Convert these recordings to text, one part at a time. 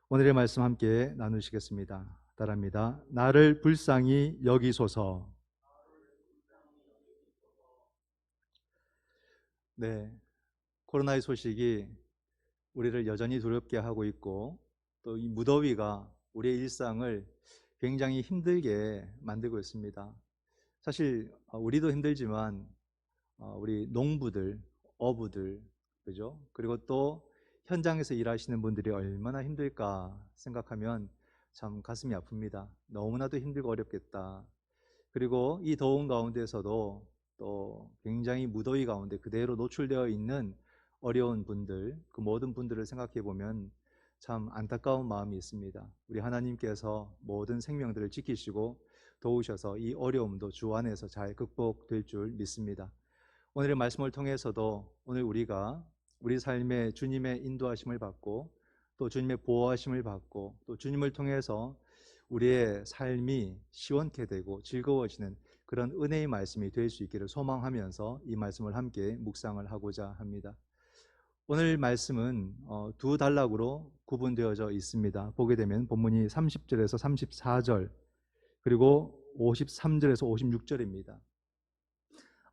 오늘의 말씀 함께 나누시겠습니다. 따라합니다. 나를 불쌍히 여기소서. 네, 코로나의 소식이 우리를 여전히 두렵게 하고 있고 또 이 무더위가 우리의 일상을 굉장히 힘들게 만들고 있습니다. 사실 우리도 힘들지만 우리 농부들, 어부들, 그죠? 그리고 또 현장에서 일하시는 분들이 얼마나 힘들까 생각하면 참 가슴이 아픕니다. 너무나도 힘들고 어렵겠다. 그리고 이 더운 가운데서도 또 굉장히 무더위 가운데 그대로 노출되어 있는 어려운 분들, 그 모든 분들을 생각해 보면 참 안타까운 마음이 있습니다. 우리 하나님께서 모든 생명들을 지키시고 도우셔서 이 어려움도 주 안에서 잘 극복될 줄 믿습니다. 오늘의 말씀을 통해서도 오늘 우리가 우리 삶에 주님의 인도하심을 받고 또 주님의 보호하심을 받고 또 주님을 통해서 우리의 삶이 시원케 되고 즐거워지는 그런 은혜의 말씀이 될 수 있기를 소망하면서 이 말씀을 함께 묵상을 하고자 합니다. 오늘 말씀은 두 단락으로 구분되어져 있습니다. 보게 되면 본문이 30절에서 34절 그리고 53절에서 56절입니다.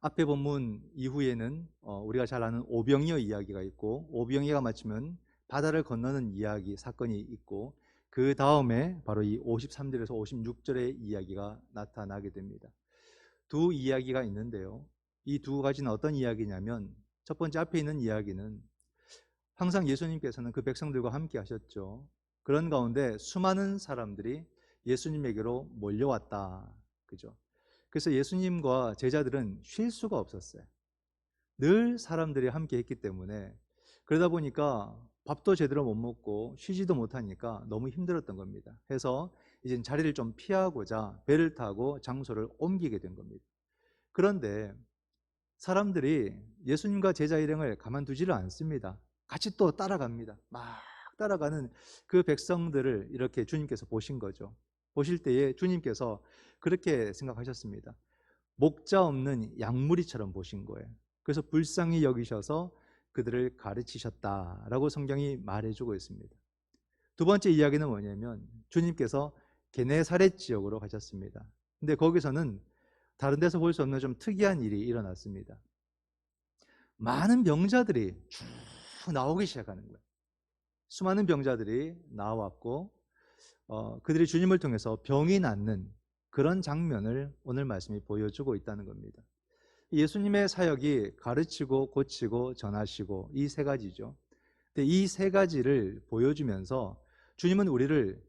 앞에 본문 이후에는 우리가 잘 아는 오병이어 이야기가 있고 오병이어가 마치면 바다를 건너는 이야기, 사건이 있고 그 다음에 바로 이 53절에서 56절의 이야기가 나타나게 됩니다. 두 이야기가 있는데요. 이 두 가지는 어떤 이야기냐면 첫 번째 앞에 있는 이야기는 항상 예수님께서는 그 백성들과 함께 하셨죠. 그런 가운데 수많은 사람들이 예수님에게로 몰려왔다. 그죠? 그래서 예수님과 제자들은 쉴 수가 없었어요. 늘 사람들이 함께 했기 때문에 그러다 보니까 밥도 제대로 못 먹고 쉬지도 못하니까 너무 힘들었던 겁니다. 해서 이제 자리를 좀 피하고자 배를 타고 장소를 옮기게 된 겁니다. 그런데 사람들이 예수님과 제자 일행을 가만두지를 않습니다. 같이 또 따라갑니다. 막 따라가는 그 백성들을 이렇게 주님께서 보신 거죠. 보실 때에 주님께서 그렇게 생각하셨습니다. 목자 없는 양무리처럼 보신 거예요. 그래서 불쌍히 여기셔서 그들을 가르치셨다라고 성경이 말해주고 있습니다. 두 번째 이야기는 뭐냐면 주님께서 게네사렛 지역으로 가셨습니다. 근데 거기서는 다른 데서 볼 수 없는 좀 특이한 일이 일어났습니다. 많은 병자들이 쭉 나오기 시작하는 거예요. 수많은 병자들이 나왔고 그들이 주님을 통해서 병이 낫는 그런 장면을 오늘 말씀이 보여주고 있다는 겁니다. 예수님의 사역이 가르치고 고치고 전하시고 이 세 가지죠. 근데 이 세 가지를 보여주면서 주님은 우리를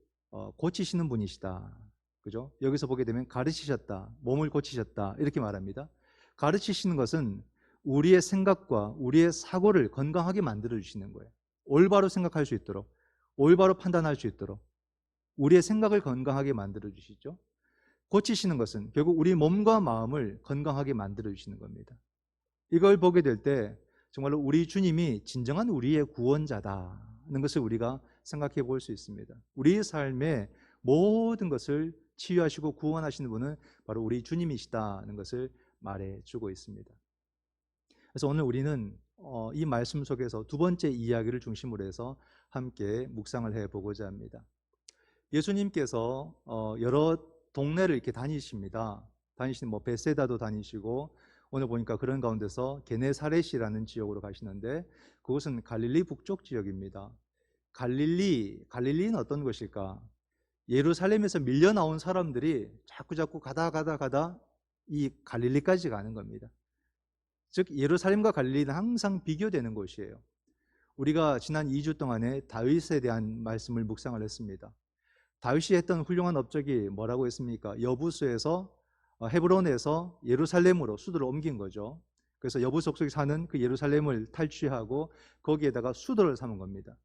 고치시는 분이시다. 그죠? 여기서 보게 되면 가르치셨다, 몸을 고치셨다 이렇게 말합니다. 가르치시는 것은 우리의 생각과 우리의 사고를 건강하게 만들어 주시는 거예요. 올바로 생각할 수 있도록, 올바로 판단할 수 있도록 우리의 생각을 건강하게 만들어 주시죠. 고치시는 것은 결국 우리 몸과 마음을 건강하게 만들어 주시는 겁니다. 이걸 보게 될 때 정말로 우리 주님이 진정한 우리의 구원자다는 것을 우리가 생각해 볼 수 있습니다. 우리의 삶의 모든 것을 치유하시고 구원하시는 분은 바로 우리 주님이시다는 것을 말해주고 있습니다. 그래서 오늘 우리는 이 말씀 속에서 두 번째 이야기를 중심으로 해서 함께 묵상을 해보고자 합니다. 예수님께서 여러 동네를 이렇게 다니십니다. 다니시는 베세다도 다니시고 오늘 보니까 그런 가운데서 게네사렛이라는 지역으로 가시는데 그곳은 갈릴리 북쪽 지역입니다. 갈릴리는 어떤 곳일까? 예루살렘에서 밀려 나온 사람들이 자꾸 가다 이 갈릴리까지 가는 겁니다. 즉 예루살렘과 갈릴리는 항상 비교되는 곳이에요. 우리가 지난 2주 동안에 다윗에 대한 말씀을 묵상을 했습니다. 다윗이 했던 훌륭한 업적이 뭐라고 했습니까? 여부수에서 헤브론에서 예루살렘으로 수도를 옮긴 거죠. 그래서 여부수 속에 사는 그 예루살렘을 탈취하고 거기에다가 수도를 삼은 겁니다.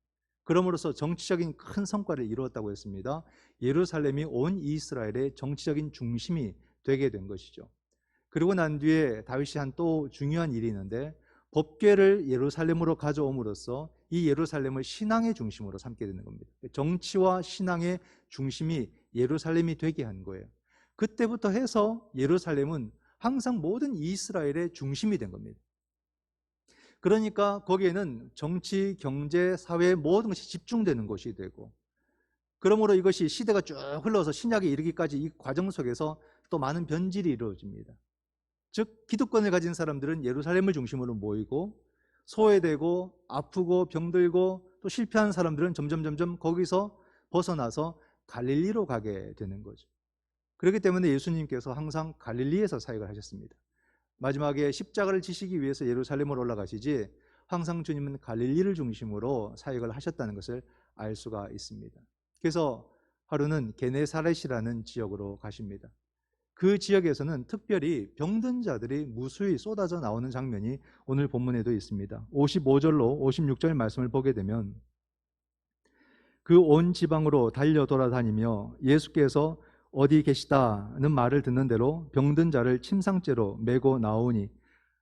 그럼으로써 정치적인 큰 성과를 이루었다고 했습니다. 예루살렘이 온 이스라엘의 정치적인 중심이 되게 된 것이죠. 그리고 난 뒤에 다윗이 한 또 중요한 일이 있는데 법궤를 예루살렘으로 가져옴으로써 이 예루살렘을 신앙의 중심으로 삼게 되는 겁니다. 정치와 신앙의 중심이 예루살렘이 되게 한 거예요. 그때부터 해서 예루살렘은 항상 모든 이스라엘의 중심이 된 겁니다. 그러니까 거기에는 정치, 경제, 사회 모든 것이 집중되는 곳이 되고 그러므로 이것이 시대가 쭉 흘러서 신약에 이르기까지 이 과정 속에서 또 많은 변질이 이루어집니다. 즉 기득권을 가진 사람들은 예루살렘을 중심으로 모이고, 소외되고 아프고 병들고 또 실패한 사람들은 점점 거기서 벗어나서 갈릴리로 가게 되는 거죠. 그렇기 때문에 예수님께서 항상 갈릴리에서 사역을 하셨습니다. 마지막에 십자가를 지시기 위해서 예루살렘으로 올라가시지 항상 주님은 갈릴리를 중심으로 사역을 하셨다는 것을 알 수가 있습니다. 그래서 하루는 게네사렛이라는 지역으로 가십니다. 그 지역에서는 특별히 병든 자들이 무수히 쏟아져 나오는 장면이 오늘 본문에도 있습니다. 55절로 56절 말씀을 보게 되면 그 온 지방으로 달려 돌아다니며 예수께서 어디 계시다는 말을 듣는 대로 병든 자를 침상째로 메고 나오니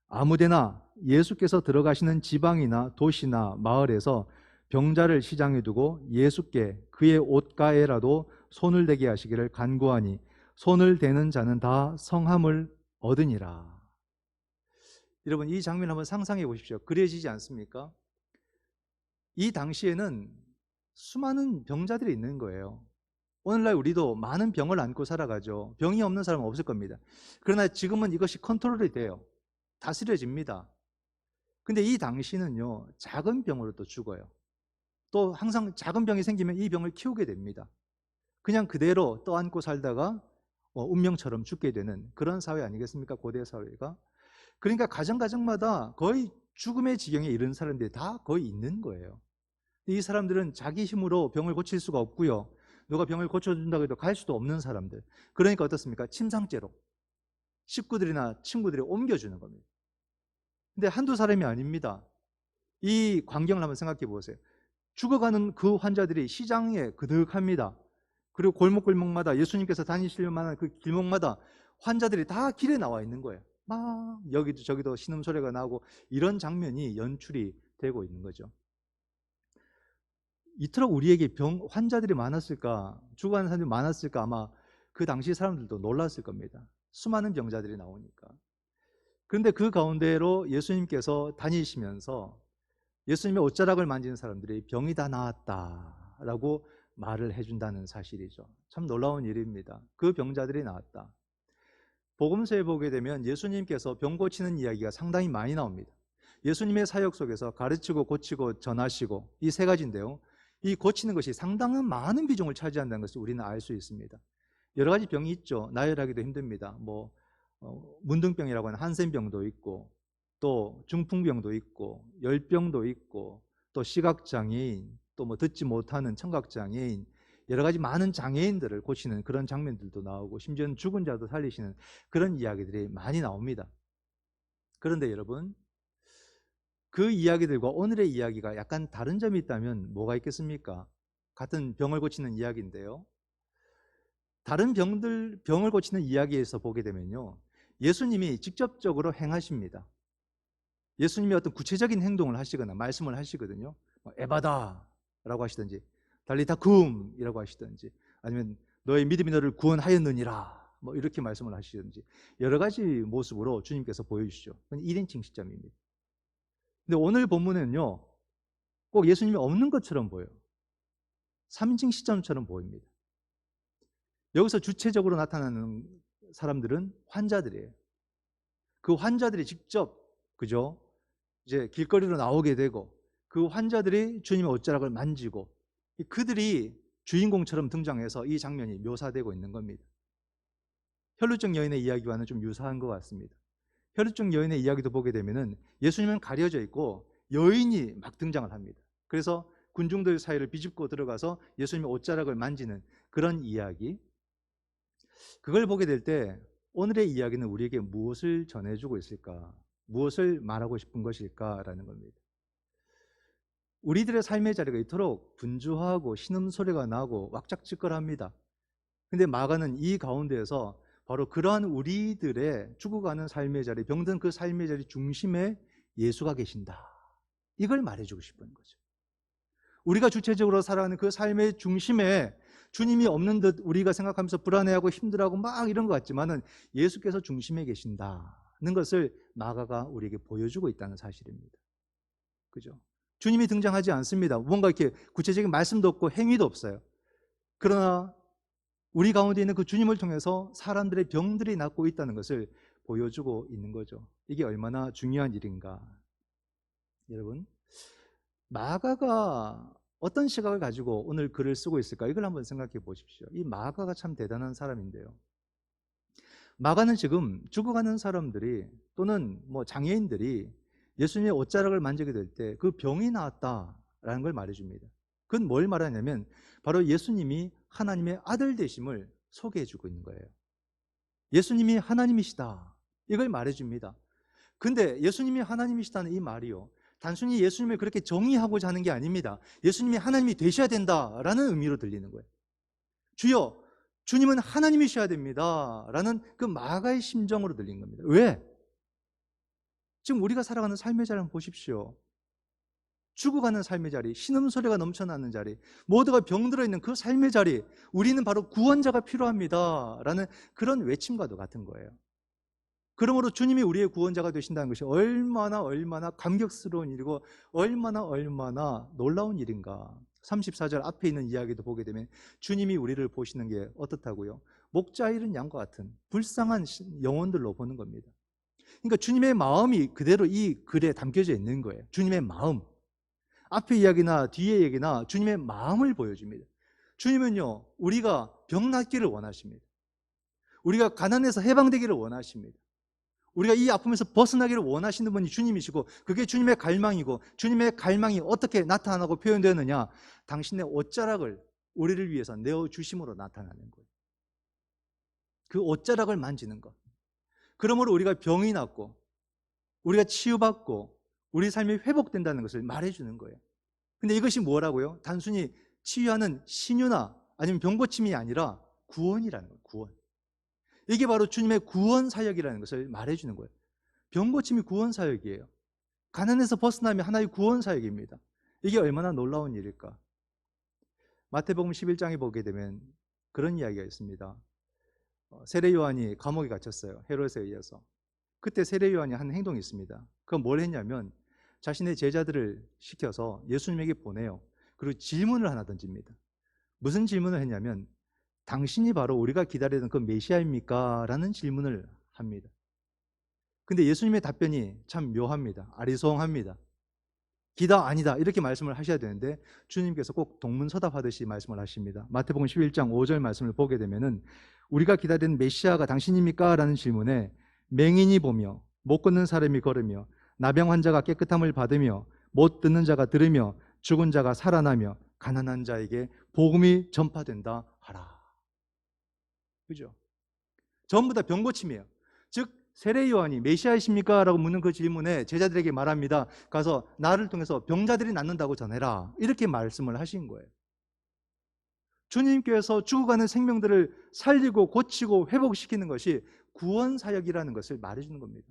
아무데나 예수께서 들어가시는 지방이나 도시나 마을에서 병자를 시장에 두고 예수께 그의 옷가에라도 손을 대게 하시기를 간구하니 손을 대는 자는 다 성함을 얻으니라. 여러분 이 장면을 한번 상상해 보십시오. 그려지지 않습니까? 이 당시에는 수많은 병자들이 있는 거예요. 오늘날 우리도 많은 병을 안고 살아가죠. 병이 없는 사람은 없을 겁니다. 그러나 지금은 이것이 컨트롤이 돼요. 다스려집니다. 근데 이 당시는요, 작은 병으로 또 죽어요. 또 항상 작은 병이 생기면 이 병을 키우게 됩니다. 그냥 그대로 떠안고 살다가 운명처럼 죽게 되는 그런 사회 아니겠습니까? 고대 사회가. 그러니까 가정마다 거의 죽음의 지경에 이른 사람들이 다 거의 있는 거예요. 이 사람들은 자기 힘으로 병을 고칠 수가 없고요. 누가 병을 고쳐준다고 해도 갈 수도 없는 사람들. 그러니까 어떻습니까? 침상째로 식구들이나 친구들이 옮겨주는 겁니다. 근데 한두 사람이 아닙니다. 이 광경을 한번 생각해 보세요. 죽어가는 그 환자들이 시장에 그득합니다. 그리고 골목골목마다 예수님께서 다니실 만한 그 길목마다 환자들이 다 길에 나와 있는 거예요. 막 여기도 저기도 신음소리가 나고 이런 장면이 연출이 되고 있는 거죠. 이토록 우리에게 환자들이 많았을까, 죽어가는 사람들이 많았을까, 아마 그 당시 사람들도 놀랐을 겁니다. 수많은 병자들이 나오니까. 그런데 그 가운데로 예수님께서 다니시면서 예수님의 옷자락을 만지는 사람들이 병이 다 나았다라고 말을 해준다는 사실이죠. 참 놀라운 일입니다. 그 병자들이 나았다. 복음서에 보게 되면 예수님께서 병 고치는 이야기가 상당히 많이 나옵니다. 예수님의 사역 속에서 가르치고 고치고 전하시고 이 세 가지인데요. 이 고치는 것이 상당한 많은 비중을 차지한다는 것을 우리는 알 수 있습니다. 여러 가지 병이 있죠. 나열하기도 힘듭니다. 문둥병이라고 하는 한센병도 있고, 또 중풍병도 있고, 열병도 있고, 또 시각장애인, 또 듣지 못하는 청각장애인, 여러 가지 많은 장애인들을 고치는 그런 장면들도 나오고, 심지어는 죽은 자도 살리시는 그런 이야기들이 많이 나옵니다. 그런데 여러분, 그 이야기들과 오늘의 이야기가 약간 다른 점이 있다면 뭐가 있겠습니까? 같은 병을 고치는 이야기인데요. 다른 병을 고치는 이야기에서 보게 되면요, 예수님이 직접적으로 행하십니다. 예수님이 어떤 구체적인 행동을 하시거나 말씀을 하시거든요. 에바다 라고 하시든지 달리다쿰이라고 하시든지, 아니면 너의 믿음이 너를 구원하였느니라 이렇게 말씀을 하시든지, 여러 가지 모습으로 주님께서 보여주시죠. 그건 1인칭 시점입니다. 근데 오늘 본문은요, 꼭 예수님이 없는 것처럼 보여요. 3인칭 시점처럼 보입니다. 여기서 주체적으로 나타나는 사람들은 환자들이에요. 그 환자들이 직접, 그죠? 이제 길거리로 나오게 되고, 그 환자들이 주님의 옷자락을 만지고, 그들이 주인공처럼 등장해서 이 장면이 묘사되고 있는 겁니다. 혈루증 여인의 이야기와는 좀 유사한 것 같습니다. 혈루증 여인의 이야기도 보게 되면은 예수님은 가려져 있고 여인이 막 등장을 합니다. 그래서 군중들 사이를 비집고 들어가서 예수님의 옷자락을 만지는 그런 이야기, 그걸 보게 될 때 오늘의 이야기는 우리에게 무엇을 전해주고 있을까? 무엇을 말하고 싶은 것일까라는 겁니다. 우리들의 삶의 자리가 이토록 분주하고 신음소리가 나고 왁작지껄합니다. 근데 마가는 이 가운데에서 바로 그러한 우리들의 죽어가는 삶의 자리, 병든 그 삶의 자리 중심에 예수가 계신다, 이걸 말해주고 싶은 거죠. 우리가 주체적으로 살아가는 그 삶의 중심에 주님이 없는 듯 우리가 생각하면서 불안해하고 힘들어하고 막 이런 것 같지만은 예수께서 중심에 계신다는 것을 마가가 우리에게 보여주고 있다는 사실입니다. 그죠? 주님이 등장하지 않습니다. 뭔가 이렇게 구체적인 말씀도 없고 행위도 없어요. 그러나 우리 가운데 있는 그 주님을 통해서 사람들의 병들이 낫고 있다는 것을 보여주고 있는 거죠. 이게 얼마나 중요한 일인가. 여러분, 마가가 어떤 시각을 가지고 오늘 글을 쓰고 있을까? 이걸 한번 생각해 보십시오. 이 마가가 참 대단한 사람인데요. 마가는 지금 죽어가는 사람들이 또는 뭐 장애인들이 예수님의 옷자락을 만지게 될 때 그 병이 나았다라는 걸 말해줍니다. 그건 뭘 말하냐면 바로 예수님이 하나님의 아들 되심을 소개해 주고 있는 거예요. 예수님이 하나님이시다, 이걸 말해줍니다. 근데 예수님이 하나님이시다는 이 말이요, 단순히 예수님을 그렇게 정의하고자 하는 게 아닙니다. 예수님이 하나님이 되셔야 된다라는 의미로 들리는 거예요. 주여, 주님은 하나님이셔야 됩니다 라는 그 마가의 심정으로 들린 겁니다. 왜? 지금 우리가 살아가는 삶의 자리를 보십시오. 죽어가는 삶의 자리, 신음소리가 넘쳐나는 자리, 모두가 병들어 있는 그 삶의 자리, 우리는 바로 구원자가 필요합니다 라는 그런 외침과도 같은 거예요. 그러므로 주님이 우리의 구원자가 되신다는 것이 얼마나 감격스러운 일이고 얼마나 놀라운 일인가. 34절 앞에 있는 이야기도 보게 되면 주님이 우리를 보시는 게 어떻다고요? 목자 잃은 양과 같은 불쌍한 영혼들로 보는 겁니다. 그러니까 주님의 마음이 그대로 이 글에 담겨져 있는 거예요. 주님의 마음. 앞에 이야기나 뒤에 얘기나 주님의 마음을 보여줍니다. 주님은요, 우리가 병 낫기를 원하십니다. 우리가 가난해서 해방되기를 원하십니다. 우리가 이 아픔에서 벗어나기를 원하시는 분이 주님이시고, 그게 주님의 갈망이고, 주님의 갈망이 어떻게 나타나고 표현되느냐, 당신의 옷자락을 우리를 위해서 내어주심으로 나타나는 거예요. 그 옷자락을 만지는 것. 그러므로 우리가 병이 낫고 우리가 치유받고 우리 삶이 회복된다는 것을 말해주는 거예요. 근데 이것이 뭐라고요? 단순히 치유하는 신유나 아니면 병고침이 아니라 구원이라는 거예요. 구원. 이게 바로 주님의 구원 사역이라는 것을 말해주는 거예요. 병고침이 구원 사역이에요. 가난에서 벗어나면 하나의 구원 사역입니다. 이게 얼마나 놀라운 일일까? 마태복음 11장에 보게 되면 그런 이야기가 있습니다. 세례 요한이 감옥에 갇혔어요. 헤롯에 의해서. 그때 세례 요한이 한 행동이 있습니다. 그건 뭘 했냐면 자신의 제자들을 시켜서 예수님에게 보내요. 그리고 질문을 하나 던집니다. 무슨 질문을 했냐면 당신이 바로 우리가 기다리던 그 메시아입니까? 라는 질문을 합니다. 근데 예수님의 답변이 참 묘합니다. 아리송합니다. 기다 아니다 이렇게 말씀을 하셔야 되는데 주님께서 꼭 동문서답하듯이 말씀을 하십니다. 마태복음 11장 5절 말씀을 보게 되면은 우리가 기다리는 메시아가 당신입니까? 라는 질문에 맹인이 보며 못 걷는 사람이 걸으며 나병 환자가 깨끗함을 받으며 못 듣는 자가 들으며 죽은 자가 살아나며 가난한 자에게 복음이 전파된다 하라. 그죠? 전부 다 병고침이에요. 즉 세례 요한이 메시아이십니까? 라고 묻는 그 질문에 제자들에게 말합니다. 가서 나를 통해서 병자들이 낫는다고 전해라. 이렇게 말씀을 하신 거예요. 주님께서 죽어가는 생명들을 살리고 고치고 회복시키는 것이 구원 사역이라는 것을 말해주는 겁니다.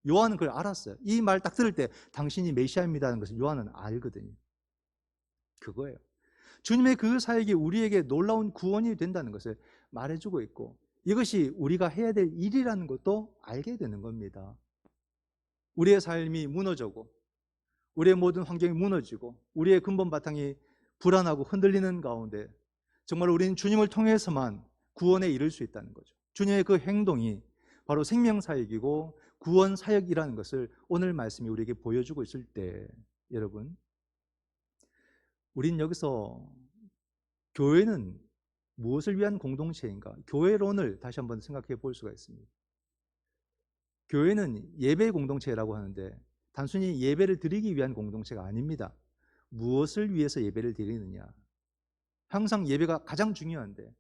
요한은 그걸 알았어요. 이 말 딱 들을 때 당신이 메시아입니다라는 것을 요한은 알거든요. 그거예요. 주님의 그 사역이 우리에게 놀라운 구원이 된다는 것을 말해주고 있고, 이것이 우리가 해야 될 일이라는 것도 알게 되는 겁니다. 우리의 삶이 무너져고 우리의 모든 환경이 무너지고 우리의 근본 바탕이 불안하고 흔들리는 가운데 정말 우리는 주님을 통해서만 구원에 이를 수 있다는 거죠. 주님의 그 행동이 바로 생명사역이고 구원사역이라는 것을 오늘 말씀이 우리에게 보여주고 있을 때, 여러분, 우린 여기서 교회는 무엇을 위한 공동체인가? 교회론을 다시 한번 생각해 볼 수가 있습니다. 교회는 예배 공동체라고 하는데 단순히 예배를 드리기 위한 공동체가 아닙니다. 무엇을 위해서 예배를 드리느냐? 항상 예배가 가장 중요한데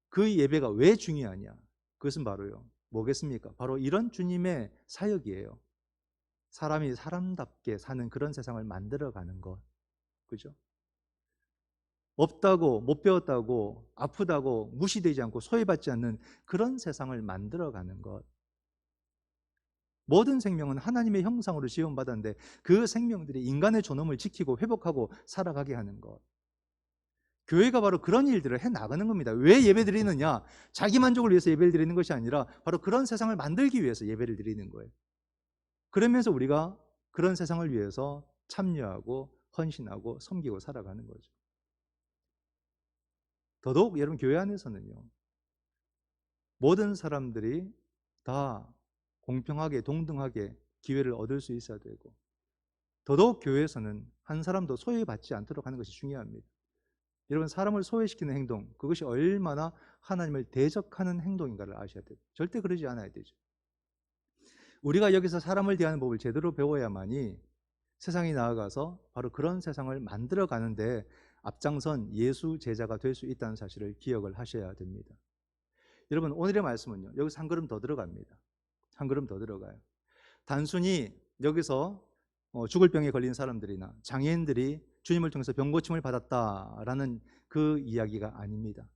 그 예배가 왜 중요하냐? 그것은 바로요, 뭐겠습니까? 바로 이런 주님의 사역이에요. 사람이 사람답게 사는 그런 세상을 만들어가는 것. 그죠? 없다고, 못 배웠다고, 아프다고 무시되지 않고 소외받지 않는 그런 세상을 만들어가는 것. 모든 생명은 하나님의 형상으로 지음받았는데 그 생명들이 인간의 존엄을 지키고 회복하고 살아가게 하는 것. 교회가 바로 그런 일들을 해나가는 겁니다. 왜 예배 드리느냐? 자기 만족을 위해서 예배를 드리는 것이 아니라 바로 그런 세상을 만들기 위해서 예배를 드리는 거예요. 그러면서 우리가 그런 세상을 위해서 참여하고 헌신하고 섬기고 살아가는 거죠. 더더욱 여러분 교회 안에서는요, 모든 사람들이 다 공평하게 동등하게 기회를 얻을 수 있어야 되고, 더더욱 교회에서는 한 사람도 소외받지 않도록 하는 것이 중요합니다. 여러분, 사람을 소외시키는 행동, 그것이 얼마나 하나님을 대적하는 행동인가를 아셔야 돼요. 절대 그러지 않아야 되죠. 우리가 여기서 사람을 대하는 법을 제대로 배워야만이 세상이 나아가서 바로 그런 세상을 만들어 가는데 앞장선 예수 제자가 될 수 있다는 사실을 기억을 하셔야 됩니다. 여러분, 오늘의 말씀은요, 여기서 한 걸음 더 들어갑니다. 한 걸음 더 들어가요. 단순히 여기서 죽을 병에 걸린 사람들이나 장애인들이 주님을 통해서 병고침을 받았다라는 그 이야기가 아닙니다.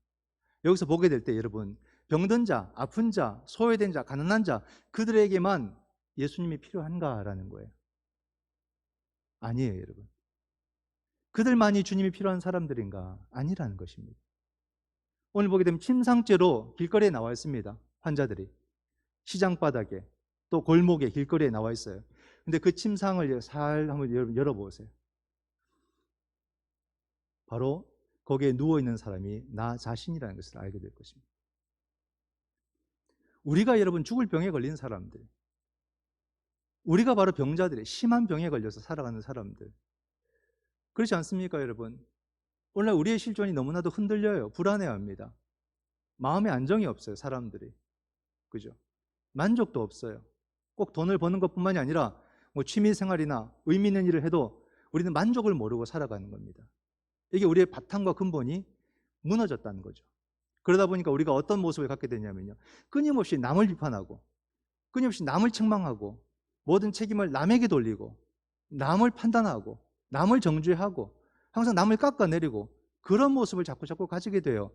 여기서 보게 될 때 여러분, 병든 자, 아픈 자, 소외된 자, 가난한 자, 그들에게만 예수님이 필요한가라는 거예요. 아니에요, 여러분. 그들만이 주님이 필요한 사람들인가? 아니라는 것입니다. 오늘 보게 되면 침상째로 길거리에 나와 있습니다. 환자들이 시장 바닥에, 또 골목에, 길거리에 나와 있어요. 근데 그 침상을 살 한번 열어보세요. 바로 거기에 누워있는 사람이 나 자신이라는 것을 알게 될 것입니다. 우리가 여러분 죽을 병에 걸린 사람들, 우리가 바로 병자들이 심한 병에 걸려서 살아가는 사람들, 그렇지 않습니까 여러분? 오늘날 우리의 실존이 너무나도 흔들려요. 불안해합니다. 마음의 안정이 없어요, 사람들이. 그죠? 만족도 없어요. 꼭 돈을 버는 것뿐만이 아니라 뭐 취미 생활이나 의미 있는 일을 해도 우리는 만족을 모르고 살아가는 겁니다. 이게 우리의 바탕과 근본이 무너졌다는 거죠. 그러다 보니까 우리가 어떤 모습을 갖게 되냐면요, 끊임없이 남을 비판하고, 끊임없이 남을 책망하고, 모든 책임을 남에게 돌리고, 남을 판단하고, 남을 정죄하고, 항상 남을 깎아내리고, 그런 모습을 자꾸 가지게 돼요.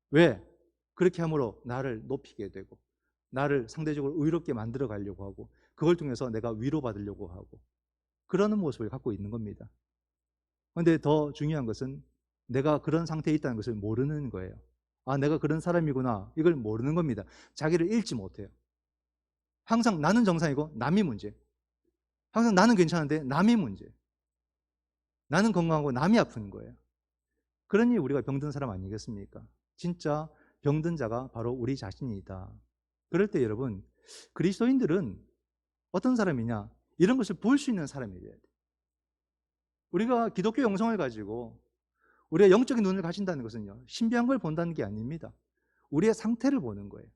왜? 그렇게 함으로 나를 높이게 되고, 나를 상대적으로 의롭게 만들어 가려고 하고, 그걸 통해서 내가 위로받으려고 하고, 그러는 모습을 갖고 있는 겁니다. 그런데 더 중요한 것은 내가 그런 상태에 있다는 것을 모르는 거예요. 아, 내가 그런 사람이구나, 이걸 모르는 겁니다. 자기를 읽지 못해요. 항상 나는 정상이고 남이 문제, 항상 나는 괜찮은데 남이 문제, 나는 건강하고 남이 아픈 거예요. 그러니 우리가 병든 사람 아니겠습니까? 진짜 병든 자가 바로 우리 자신이다. 그럴 때 여러분, 그리스도인들은 어떤 사람이냐, 이런 것을 볼 수 있는 사람이 돼야 돼요. 우리가 기독교 영성을 가지고 우리의 영적인 눈을 가진다는 것은요, 신비한 걸 본다는 게 아닙니다. 우리의 상태를 보는 거예요.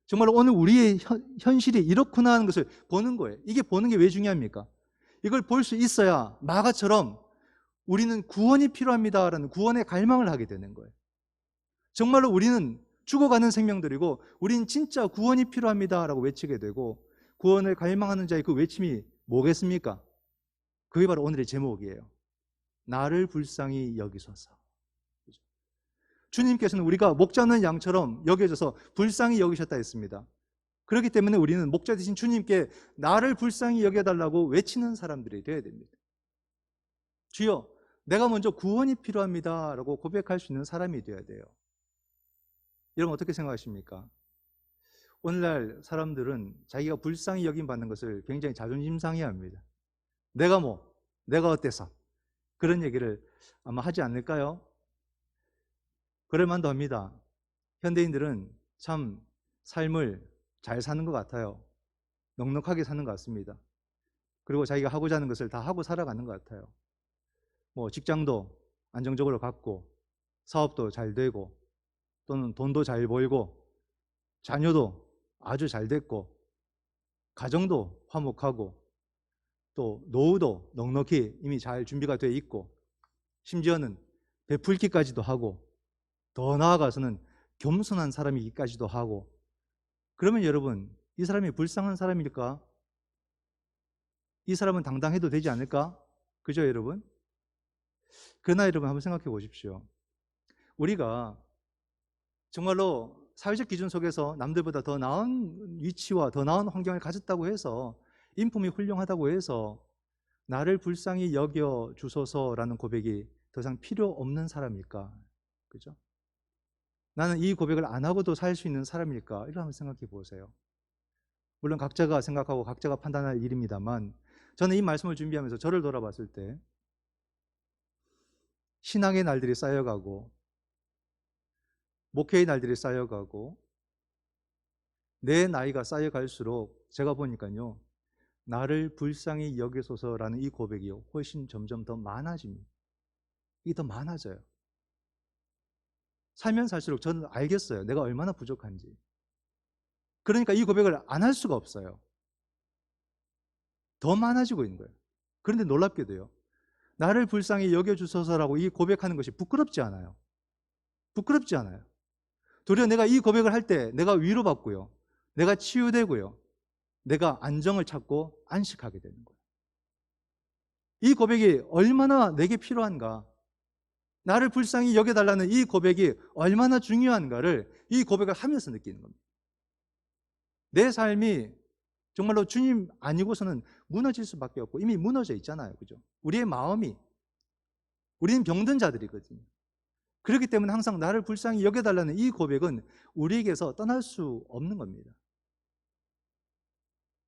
정말 오늘 우리의 현실이 이렇구나 하는 것을 보는 거예요. 이게 보는 게 왜 중요합니까? 이걸 볼 수 있어야 마가처럼 우리는 구원이 필요합니다라는 구원의 갈망을 하게 되는 거예요. 정말로 우리는 죽어가는 생명들이고 우리는 진짜 구원이 필요합니다라고 외치게 되고, 구원을 갈망하는 자의 그 외침이 뭐겠습니까? 그게 바로 오늘의 제목이에요. 나를 불쌍히 여기소서. 주님께서는 우리가 목자 없는 양처럼 여겨져서 불쌍히 여기셨다 했습니다. 그렇기 때문에 우리는 목자 되신 주님께 나를 불쌍히 여겨달라고 외치는 사람들이 되어야 됩니다. 주여, 내가 먼저 구원이 필요합니다 라고 고백할 수 있는 사람이 되어야 돼요. 여러분, 어떻게 생각하십니까? 오늘날 사람들은 자기가 불쌍히 여김받는 것을 굉장히 자존심 상해합니다. 내가 어때서? 그런 얘기를 아마 하지 않을까요? 그럴 만도 합니다. 현대인들은 참 삶을 잘 사는 것 같아요. 넉넉하게 사는 것 같습니다. 그리고 자기가 하고자 하는 것을 다 하고 살아가는 것 같아요. 뭐 직장도 안정적으로 갖고, 사업도 잘 되고, 또는 돈도 잘 벌고, 자녀도 아주 잘 됐고, 가정도 화목하고, 또 노후도 넉넉히 이미 잘 준비가 되어 있고, 심지어는 베풀기까지도 하고, 더 나아가서는 겸손한 사람이기까지도 하고. 그러면 여러분, 이 사람이 불쌍한 사람일까? 이 사람은 당당해도 되지 않을까? 그죠 여러분? 그러나 여러분, 한번 생각해 보십시오. 우리가 정말로 사회적 기준 속에서 남들보다 더 나은 위치와 더 나은 환경을 가졌다고 해서, 인품이 훌륭하다고 해서 나를 불쌍히 여겨 주소서라는 고백이 더 이상 필요 없는 사람일까? 그죠? 나는 이 고백을 안 하고도 살 수 있는 사람일까? 이걸 한번 생각해 보세요. 물론 각자가 생각하고 각자가 판단할 일입니다만, 저는 이 말씀을 준비하면서 저를 돌아봤을 때 신앙의 날들이 쌓여가고 목회의 날들이 쌓여가고 내 나이가 쌓여갈수록 제가 보니까요, 나를 불쌍히 여기소서라는 이 고백이 훨씬 점점 더 많아집니다. 이게 더 많아져요. 살면 살수록 저는 알겠어요. 내가 얼마나 부족한지. 그러니까 이 고백을 안 할 수가 없어요. 더 많아지고 있는 거예요. 그런데 놀랍게도요, 나를 불쌍히 여겨주소서라고 이 고백하는 것이 부끄럽지 않아요. 부끄럽지 않아요. 도리어 내가 이 고백을 할 때 내가 위로받고요, 내가 치유되고요, 내가 안정을 찾고 안식하게 되는 거예요. 이 고백이 얼마나 내게 필요한가, 나를 불쌍히 여겨달라는 이 고백이 얼마나 중요한가를 이 고백을 하면서 느끼는 겁니다. 내 삶이 정말로 주님 아니고서는 무너질 수밖에 없고 이미 무너져 있잖아요. 그죠? 우리의 마음이, 우리는 병든 자들이거든요. 그렇기 때문에 항상 나를 불쌍히 여겨달라는 이 고백은 우리에게서 떠날 수 없는 겁니다.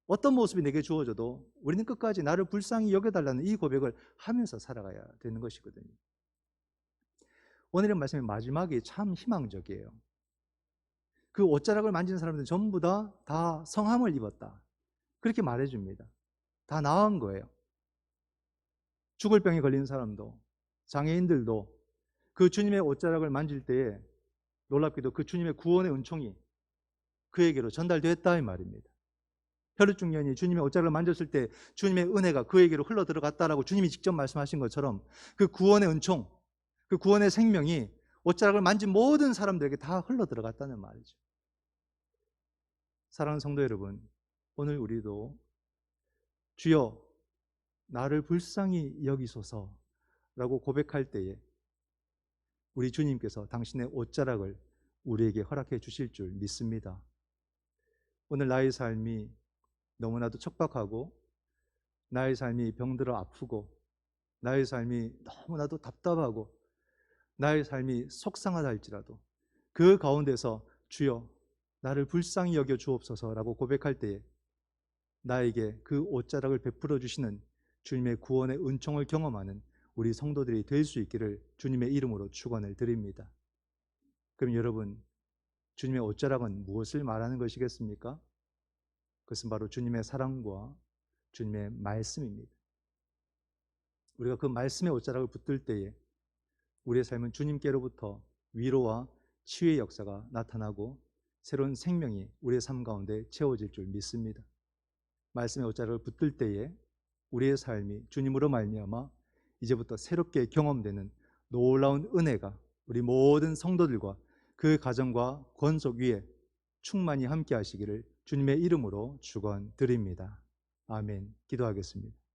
어떤 모습이 내게 주어져도 우리는 끝까지 나를 불쌍히 여겨달라는 이 고백을 하면서 살아가야 되는 것이거든요. 오늘의 말씀의 마지막이 참 희망적이에요. 그 옷자락을 만진 사람들은 전부 다 성함을 입었다, 그렇게 말해줍니다. 다 나은 거예요. 죽을 병에 걸린 사람도, 장애인들도 그 주님의 옷자락을 만질 때에 놀랍게도 그 주님의 구원의 은총이 그에게로 전달됐다 이 말입니다. 혈루증년이 주님의 옷자락을 만졌을 때 주님의 은혜가 그에게로 흘러 들어갔다라고 주님이 직접 말씀하신 것처럼 그 구원의 은총, 그 구원의 생명이 옷자락을 만진 모든 사람들에게 다 흘러 들어갔다는 말이죠. 사랑하는 성도 여러분, 오늘 우리도 주여 나를 불쌍히 여기소서라고 고백할 때에 우리 주님께서 당신의 옷자락을 우리에게 허락해 주실 줄 믿습니다. 오늘 나의 삶이 너무나도 척박하고 나의 삶이 병들어 아프고 나의 삶이 너무나도 답답하고 나의 삶이 속상하다 할지라도 그 가운데서 주여 나를 불쌍히 여겨 주옵소서라고 고백할 때에 나에게 그 옷자락을 베풀어 주시는 주님의 구원의 은총을 경험하는 우리 성도들이 될 수 있기를 주님의 이름으로 축원을 드립니다. 그럼 여러분, 주님의 옷자락은 무엇을 말하는 것이겠습니까? 그것은 바로 주님의 사랑과 주님의 말씀입니다. 우리가 그 말씀의 옷자락을 붙들 때에 우리의 삶은 주님께로부터 위로와 치유의 역사가 나타나고 새로운 생명이 우리의 삶 가운데 채워질 줄 믿습니다. 말씀의 옷자락을 붙들 때에 우리의 삶이 주님으로 말미암아 이제부터 새롭게 경험되는 놀라운 은혜가 우리 모든 성도들과 그 가정과 권속 위에 충만히 함께 하시기를 주님의 이름으로 축원드립니다. 아멘. 기도하겠습니다.